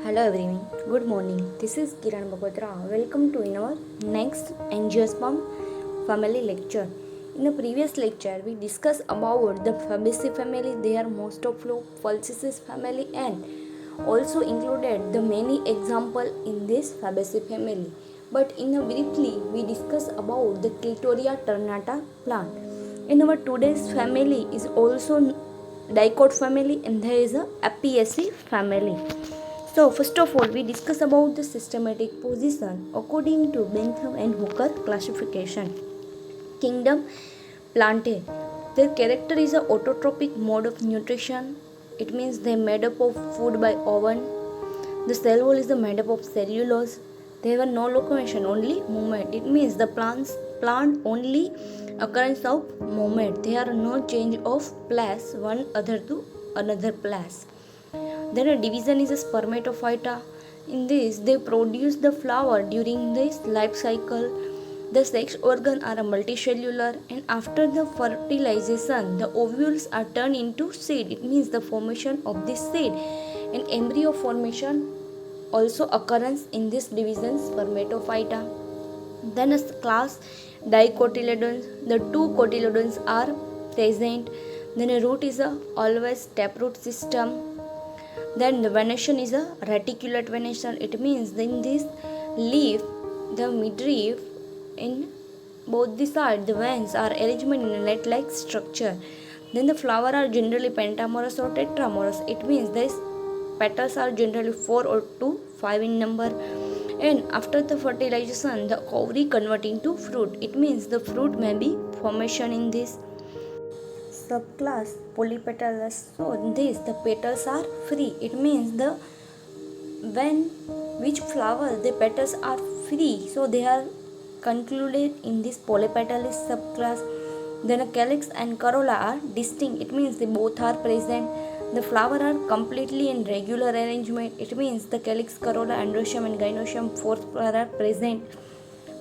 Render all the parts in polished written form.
Hello everyone, good morning. This is Kiran Bagotra. Welcome to our next angiosperm family lecture. In the previous lecture, we discussed about the Fabaceae family, their most of Falcices family, and also included the many example in this Fabaceae family. But in a briefly, we discuss about the Clitoria ternata plant. In our today's family is also dicot family, and there is a Apiaceae family. So first of all, we discuss about the systematic position according to Bentham and Hooker classification. Kingdom Plantae. Their character is a autotrophic mode of nutrition. It means they are made up of food by oven. The cell wall is made up of cellulose. They have no locomotion, only movement. It means the plant only occurrence of movement. There are no change of place one other to another place. Then a division is a spermatophyta. In this, they produce the flower during this life cycle. The sex organs are multicellular, and after the fertilization, the ovules are turned into seed. It means the formation of this seed, and embryo formation also occurs in this division spermatophyta. Then a class dicotyledons. The two cotyledons are present. Then a root is a always taproot system. Then the venation is a reticulate venation. It means in this leaf, the midrib in both the sides, the veins are arranged in a net-like structure. Then the flower are generally pentamorous or tetramorous. It means these petals are generally 4 or 5 in number. And after the fertilization, the ovary convert into fruit. It means the fruit may be formation in this subclass polypetalous. So in this the petals are free. It means the when which flower the petals are free, so they are concluded in this polypetalous subclass. Then a calyx and corolla are distinct. It means they both are present. The flower are completely in regular arrangement. It means the calyx, corolla, androecium and gynoecium fourth pair are present.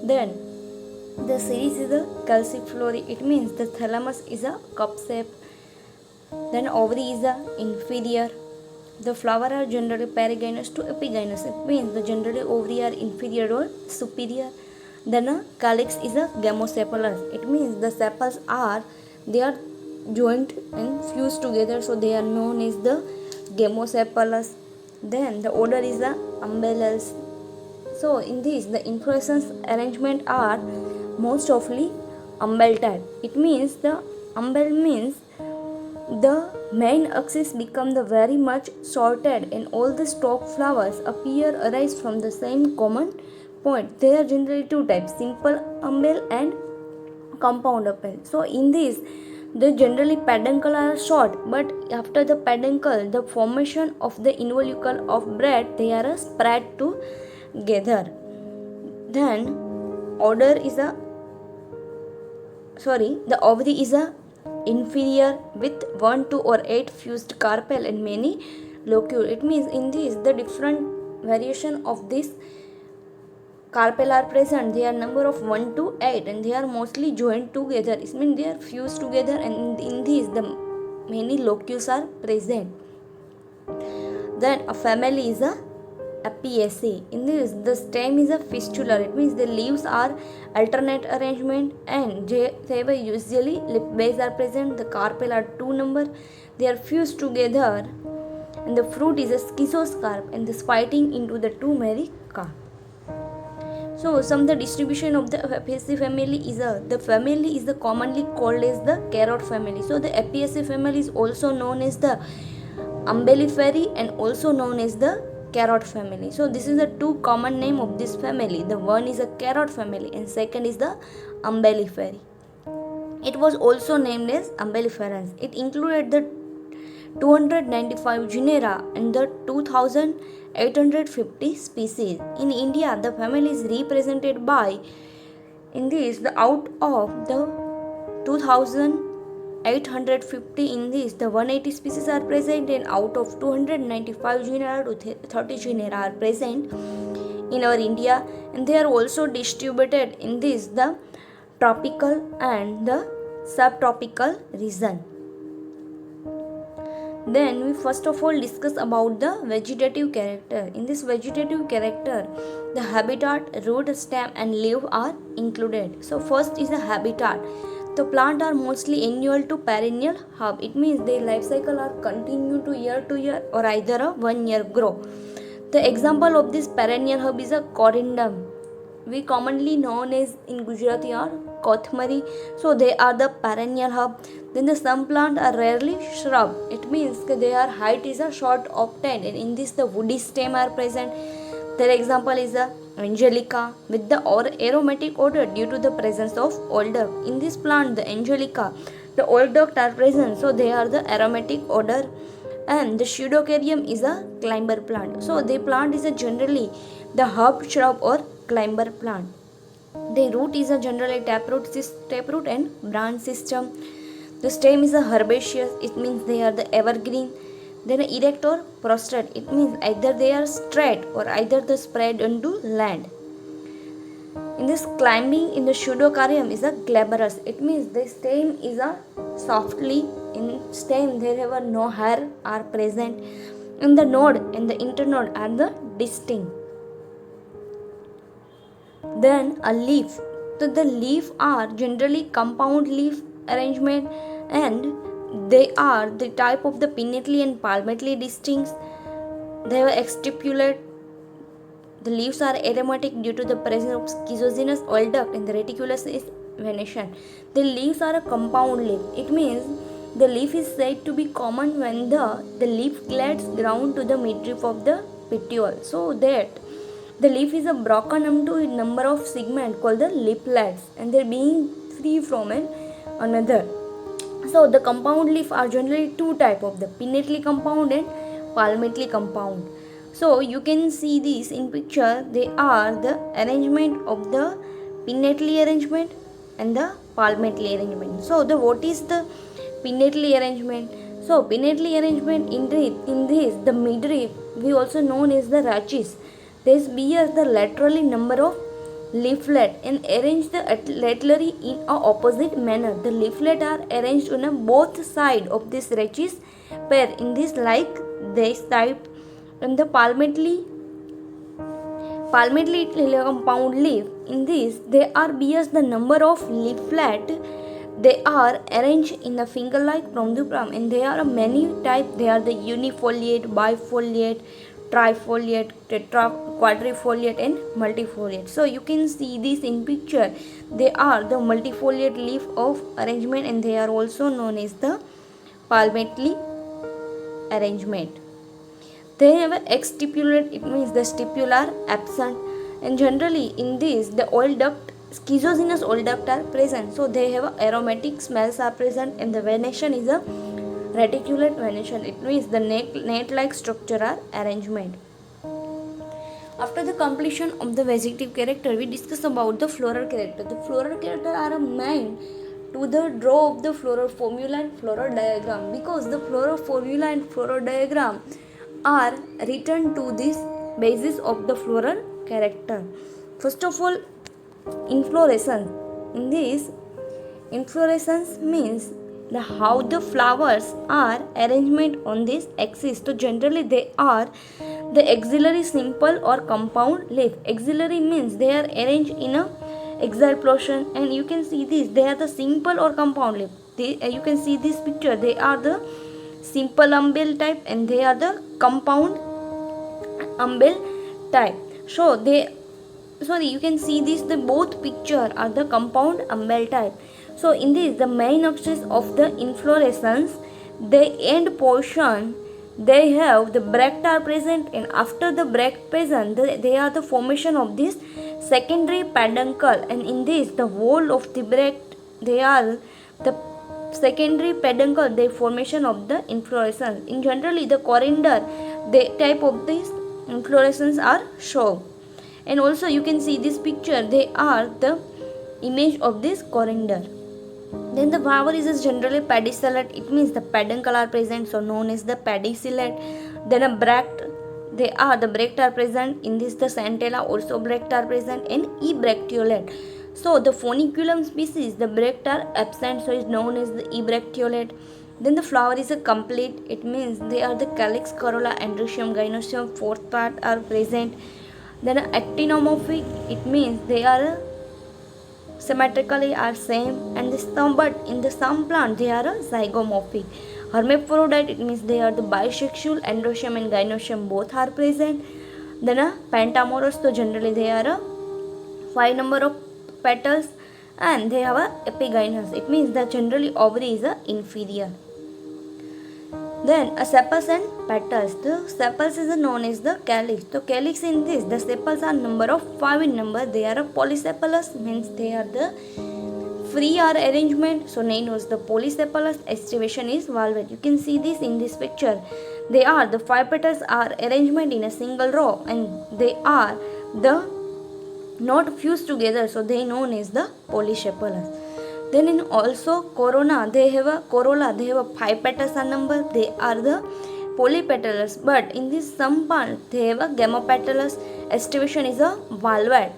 Then the series is a calciflory. It means the thalamus is a cup shape. Then ovary is a inferior. The flower are generally paragynous to epigynous. It means the generally ovary are inferior or superior. Then a calyx is a gamocephalous. It means the sepals are joined and fused together, so they are known as the gamocephalous. Then the order is a umbellus. So in this the inflorescence arrangement are most often umbel type. It means the umbel means the main axis become the very much sorted, and all the stalk flowers arise from the same common point. There are generally two types, simple umbel and compound umbel. So in this the generally peduncle are short, but after the peduncle the formation of the involucre of bread, they are spread together. Then the ovary is a inferior with 1, 2 or 8 fused carpel and many locule. It means in this the different variation of this carpel are present. They are number of 1 to 8 and they are mostly joined together. It means they are fused together, and in these the many locules are present. Then a family is a Apiaceae. In this the stem is a fistular. It means the leaves are alternate arrangement, and they were usually lip base are present. The carpel are 2 number. They are fused together, and the fruit is a schizoscarp, and the splitting into the 2 mericarp. So the distribution of the Apiaceae family is the family is the commonly called as the carrot family. So the Apiaceae family is also known as the umbelliferae and also known as the carrot family. So this is the two common name of this family. The one is a carrot family and second is the umbelliferae. It was also named as umbelliferans. It included the 295 genera and the 2850 species. In India, the family is represented by, in this, the out of the 2850 in this, the 180 species are present, and out of 295 genera to 30 genera are present in our India, and they are also distributed in this, the tropical and the subtropical region. Then we first of all discuss about the vegetative character. In this vegetative character, the habitat, root, stem and leaf are included. So first is the habitat. The plant are mostly annual to perennial herb. It means their life cycle are continue to year or either a 1 year grow. The example of this perennial herb is a corindum. We commonly known as in Gujarati are kothmari. So they are the perennial herb. Then the some plant are rarely shrub. It means that their height is a short obtained, and in this the woody stem are present. Their example is the angelica with the aromatic odor due to the presence of oil duct. In this plant, the angelica, the oil duct are present, so they are the aromatic odor. And the pseudocarium is a climber plant. So the plant is a generally the herb shrub or climber plant. The root is a generally taproot and branch system. The stem is a herbaceous. It means they are the evergreen. Then erect or prostrate. It means either they are straight or either they spread onto land. In this climbing in the pseudocarium is a glabrous. It means the stem is a softly. In stem there have no hair are present. In the node and the internode are the distinct. Then a leaf. So the leaf are generally compound leaf arrangement, and they are the type of the pinnately and palmately distinct. They have exstipulate. The leaves are aromatic due to the presence of schizogenous oil duct, and the reticulus is venation. The leaves are a compound leaf. It means the leaf is said to be common when the leaf glands ground to the midrib of the petiole, so that the leaf is a broken into a number of segments called the leaflets, and they being free from another. So the compound leaf are generally two type of the pinnately compound and palmately compound. So you can see this in picture. They are the arrangement of the pinnately arrangement and the palmately arrangement. So the what is the pinnately arrangement? So pinnately arrangement in this the midrib we also known as the rachis. This bears the laterally number of leaflet and arranged laterally in a opposite manner. The leaflet are arranged on both sides of this rachis pair in this like this type. And the palmately compound leaf in this they are bears the number of leaflet. They are arranged in a finger like promdupram, and they are many types. They are the unifoliate, bifoliate, trifoliate, quadrifoliate and multifoliate. So you can see this in picture. They are the multifoliate leaf of arrangement, and they are also known as the palmately arrangement. They have an exstipulate. It means the stipule are absent, and generally in this the oil duct, schizogenous oil duct are present, so they have aromatic smells are present, and the venation is a reticulate venation. It means the net like structure or arrangement. After the completion of the vegetative character, we discuss about the floral character. The floral character are a main to the draw of the floral formula and floral diagram, because the floral formula and floral diagram are written to this basis of the floral character. First of all, inflorescence. In this, inflorescence means how the flowers are arrangement on this axis. So generally they are the axillary simple or compound leaf. Axillary means they are arranged in a axial portion, and you can see this. They are the simple or compound leaf. You can see this picture. They are the simple umbel type, and they are the compound umbel type. So you can see this. The both picture are the compound umbel type. So in this, the main axis of the inflorescence, the end portion, they have the bract are present, and after the bract present, they are the formation of this secondary peduncle, and in this, the whole of the bract, they are the secondary peduncle, the formation of the inflorescence. In generally, the coriander, the type of these inflorescence are shown, and also you can see this picture. They are the image of this coriander. Then the flower is generally pedicellate. It means the peduncle are present, so known as the pedicellate. Then a bract, they are the bract are present. In this, the centella also bract are present, and ebracteolate. So the funiculum species, the bract are absent, so is known as the ebracteolate. Then the flower is a complete, it means they are the calyx, corolla, androecium, gynoecium, fourth part are present. Then actinomorphic, it means they are symmetrically are same, and this some, but in the some plant they are zygomorphic. Hermaphrodite, it means they are the bisexual, androecium and gynoecium both are present. Then pentamorous, so generally they are 5 number of petals, and they have a epigynous, it means that generally ovary is inferior. Then a sepals and petals. The sepals is known as the calyx. So calyx in this, the sepals are number of 5 in number. They are a polysepalous, means they are the free or arrangement. So name was the polysepalous. Estivation is valvate. You can see this in this picture. They are the 5 petals are arrangement in a single row, and they are the not fused together. So they known as the polysepalous. Then in also corona, they have a corolla, they have a 5 petals are number, they are the polypetalous, but in this some part they have a gamopetalous. Estivation is a valvate.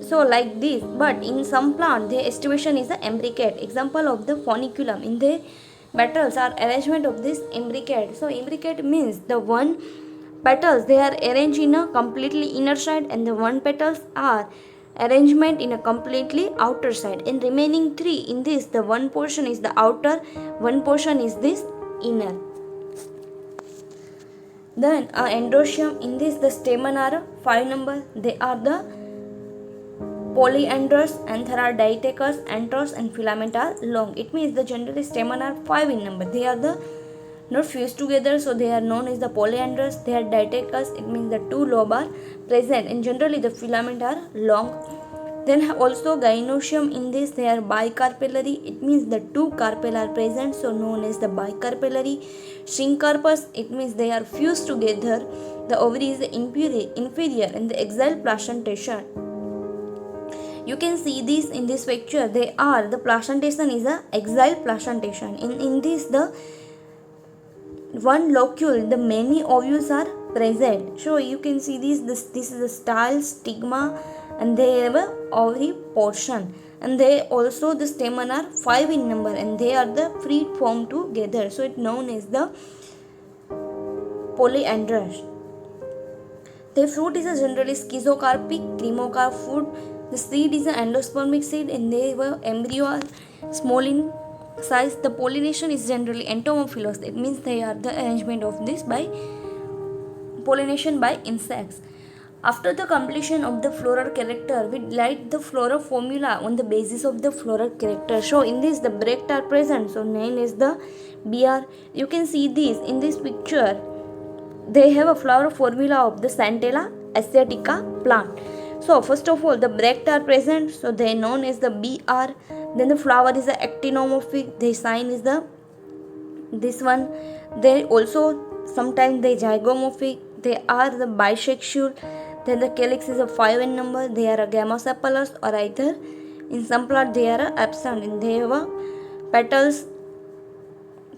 So like this, but in some plant the estivation is a imbricate. Example of the funiculum, in the petals are arrangement of this imbricate. So imbricate means the one petals they are arranged in a completely inner side, and the one petals are arrangement in a completely outer side, and remaining 3 in this, the one portion is the outer, one portion is this inner. Then androecium, in this the stamen are 5 number, they are the polyandrous, anthera, diathecous, anthers and filament are long. It means the generally stamen are 5 in number, they are the not fused together, so they are known as the polyandrous. They are diathecous, it means the 2 lobe are present, and generally the filament are long. Then also gynoecium, in this they are bicarpellary, it means the 2 carpel are present, so known as the bicarpellary. Syncarpous, it means they are fused together, the ovary is inferior, and the axial placentation. You can see this in this picture, they are the placentation is a axial placentation. In this the one locule, the many ovules are present. So you can see this is the style, stigma, and they have a ovary portion, and they also the stamen are 5 in number, and they are the free form together, so it's known as the polyandrous. The fruit is a generally schizocarpic, cremocarp fruit. The seed is an endospermic seed, and they were embryo are small in size. The pollination is generally entomophilous, it means they are the arrangement of this by pollination by insects. After the completion of the floral character, we write the floral formula on the basis of the floral character. So in this the bracts are present, so name is the BR. You can see this in this picture, they have a flower formula of the Centella asiatica plant. So first of all the bracts are present, so they are known as the BR. Then the flower is the actinomorphic, the sign is the this one. They also sometimes they zygomorphic, they are the bisexual. Then the calyx is a 5 in number, they are a gamosepalous, or either in some plant they are absent, and they have a petals,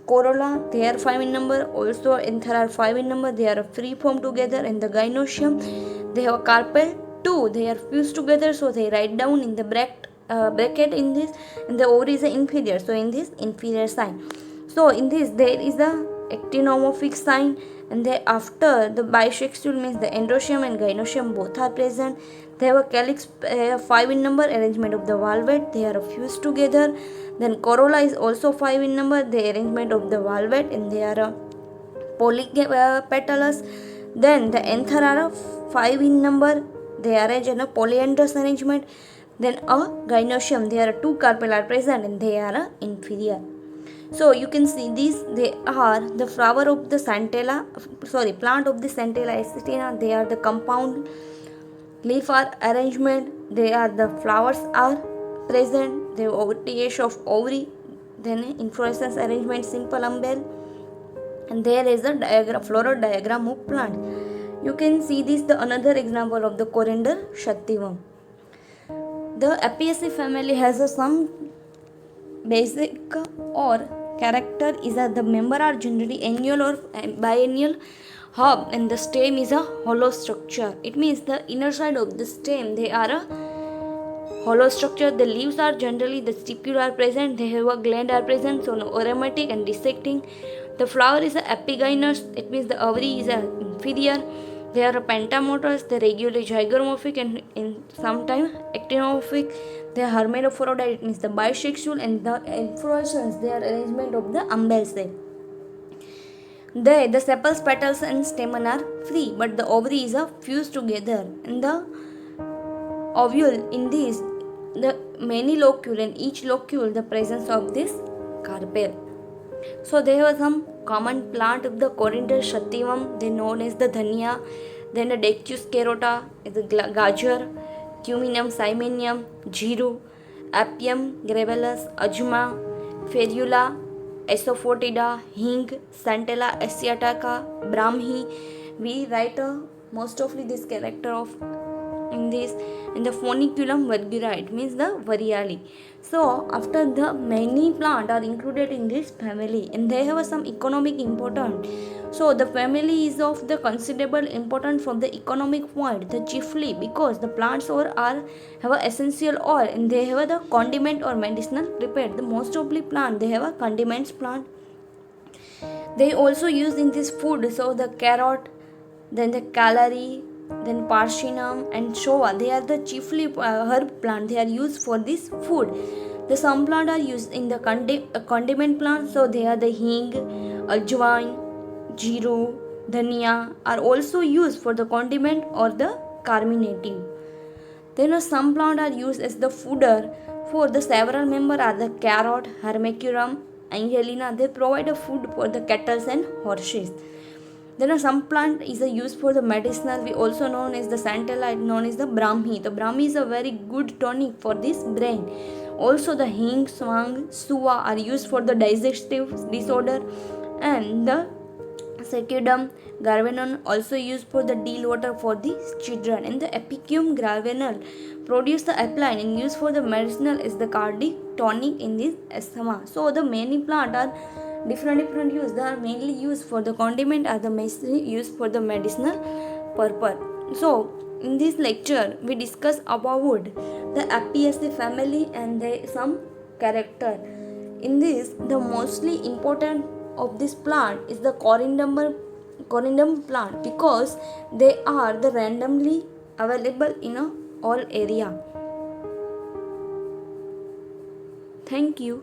corolla, they are 5 in number, also anthera are 5 in number, they are a free form together. And the gynoecium, they have a carpel 2, they are fused together, so they write down in the bracket in this, and the ovary is inferior, so in this inferior sign. So in this there is a actinomorphic sign, and they after the bisexual means the androecium and gynoecium both are present. They have a calyx 5 in number, arrangement of the valvate, they are fused together. Then corolla is also 5 in number, the arrangement of the valvate, and they are polypetalous. Then the anthera are 5 in number, they arrange in a polyandrous arrangement. Then a gynoecium, there are 2 carpel are present, and they are inferior. So you can see these, they are the flower of the plant of the Centella asiatica. They are the compound leaf are arrangement, they are the flowers are present, the OTH of ovary, then inflorescence arrangement, simple umbel, and there is a diagram, floral diagram of plant. You can see this the another example of the coriander shaktivam. The Apiaceae family has some basic or character is that the member are generally annual or biennial hub, and the stem is a hollow structure. It means the inner side of the stem they are a hollow structure. The leaves are generally the stipule are present. They have a gland are present, so no aromatic and dissecting. The flower is a epigynous. It means the ovary is a inferior. They are a pentamorphous. They regularly zygomorphic and in sometimes actinomorphic. They are hermaphrodite. It means the bisexual, and the inflorescence they are arrangement of the umbel. The sepals, petals, and stamen are free, but the ovary is fused together. In the ovule, in these, the many locule, and each locule the presence of this carpel. So there was some common plant of the coriander sativum, they known as the dhania, then the Dectus carota, the gajar, Cuminum cymenium, Jiru, Apium gravelus, Ajma, Ferula, Asafoetida, Hing, Santella asiatica, Brahmi. We write most of this character of in this in the Phoniculum virgula, it means the variali. So after the many plant are included in this family, and they have some economic importance. So the family is of the considerable importance from the economic point, the chiefly because the plants are have a essential oil, and they have the condiment or medicinal prepared. The most of the plant they have a condiments plant. They also use in this food, so the carrot, then the celery, then parsinum and showa, they are the chiefly herb plant. They are used for this food. The some plant are used in the condiment plant, so they are the hing, ajwain, jiru, dhania are also used for the condiment or the carminative. Then some plant are used as the fooder for the several member are the carrot, hermacurum, angelina. They provide a food for the cattle and horses. Then some plant is used for the medicinal. We also known as the santella, known as the Brahmi. The Brahmi is a very good tonic for this brain. Also the hing, swang, suwa are used for the digestive disorder, and the Secudum gravenum also used for the deal water for the children, and the Epicum gravenal produce the apline and used for the medicinal is the cardiac tonic in this asthma. So the many plant are different use. They are mainly used for the condiment, are the mainly used for the medicinal purpose. So in this lecture we discuss about the Apiaceae family and some character. In this, the mostly important of this plant is the corindum plant, because they are the randomly available in all area. Thank you.